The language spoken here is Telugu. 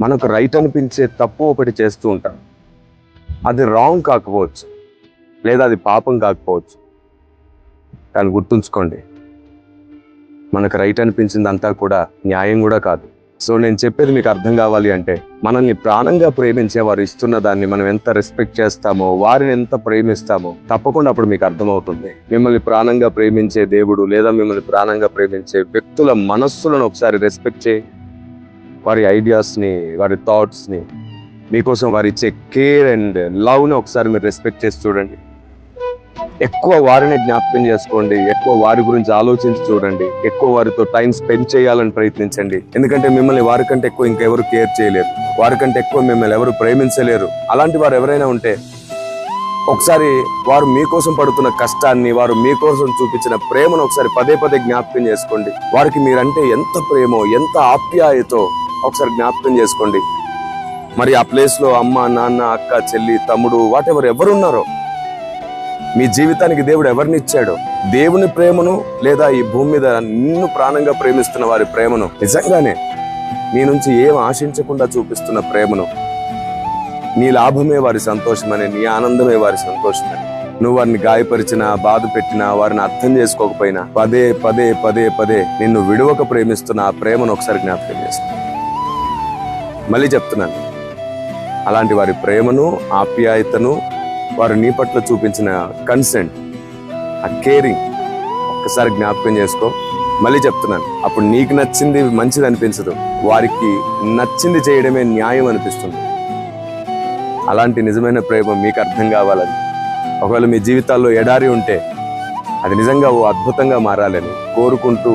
మనకు రైట్ అనిపించే తప్పు ఒకటి చేస్తూ ఉంటాం. అది రాంగ్ కాకపోవచ్చు, లేదా అది పాపం కాకపోవచ్చు, కానీ గుర్తుంచుకోండి, మనకు రైట్ అనిపించిందంతా కూడా న్యాయం కూడా కాదు. సో నేను చెప్పేది మీకు అర్థం కావాలి అంటే, మనల్ని ప్రాణంగా ప్రేమించే వారు ఇస్తున్న దాన్ని మనం ఎంత రెస్పెక్ట్ చేస్తామో, వారిని ఎంత ప్రేమిస్తామో తప్పకుండా అప్పుడు మీకు అర్థమవుతుంది. మిమ్మల్ని ప్రాణంగా ప్రేమించే దేవుడు లేదా మిమ్మల్ని ప్రాణంగా ప్రేమించే వ్యక్తుల మనస్సులను ఒకసారి రెస్పెక్ట్ చేయి. వారి ఐడియాస్ని, వారి థాట్స్ని, మీకోసం వారి ఇచ్చే కేర్ అండ్ లవ్ని ఒకసారి మీరు రెస్పెక్ట్ చేసి చూడండి. ఎక్కువ వారిని జ్ఞాపకం చేసుకోండి, ఎక్కువ వారి గురించి ఆలోచించి చూడండి, ఎక్కువ వారితో టైం స్పెండ్ చేయాలని ప్రయత్నించండి. ఎందుకంటే మిమ్మల్ని వారికంటే ఎక్కువ ఇంకెవరు కేర్ చేయలేరు, వారికంటే ఎక్కువ మిమ్మల్ని ఎవరు ప్రేమించలేరు. అలాంటి వారు ఎవరైనా ఉంటే ఒకసారి వారు మీకోసం పడుతున్న కష్టాన్ని, వారు మీకోసం చూపించిన ప్రేమను ఒకసారి పదే పదే జ్ఞాపకం చేసుకోండి. వారికి మీరంటే ఎంత ప్రేమో, ఎంత ఆప్యాయతో ఒకసారి జ్ఞాపకం చేసుకోండి. మరి ఆ ప్లేస్ లో అమ్మ, నాన్న, అక్క, చెల్లి, తమ్ముడు, వాటెవర్ ఎవరున్నారో, మీ జీవితానికి దేవుడు ఎవరిని ఇచ్చాడో, దేవుని ప్రేమను లేదా ఈ భూమి మీద నిన్ను ప్రాణంగా ప్రేమిస్తున్న వారి ప్రేమను, నిజంగానే నీ నుంచి ఏం ఆశించకుండా చూపిస్తున్న ప్రేమను, నీ లాభమే వారి సంతోషమని, నీ ఆనందమే వారి సంతోషమని, నువ్వు వారిని గాయపరిచినా, బాధ పెట్టినా, వారిని అర్థం చేసుకోకపోయినా పదే పదే పదే పదే నిన్ను విడువక ప్రేమిస్తున్న ఆ ప్రేమను ఒకసారి జ్ఞాపకం చేసుకో. మళ్ళీ చెప్తున్నాను, అలాంటి వారి ప్రేమను, ఆప్యాయతను, వారు నీ పట్ల చూపించిన కన్సెంట్, ఆ కేరింగ్ ఒక్కసారి జ్ఞాపకం చేసుకో. మళ్ళీ చెప్తున్నాను, అప్పుడు నీకు నచ్చింది మంచిది అనిపించదు, వారికి నచ్చింది చేయడమే న్యాయం అనిపిస్తుంది. అలాంటి నిజమైన ప్రేమ మీకు అర్థం కావాలని, ఒకవేళ మీ జీవితాల్లో ఎడారి ఉంటే అది నిజంగా ఓ అద్భుతంగా మారాలని కోరుకుంటూ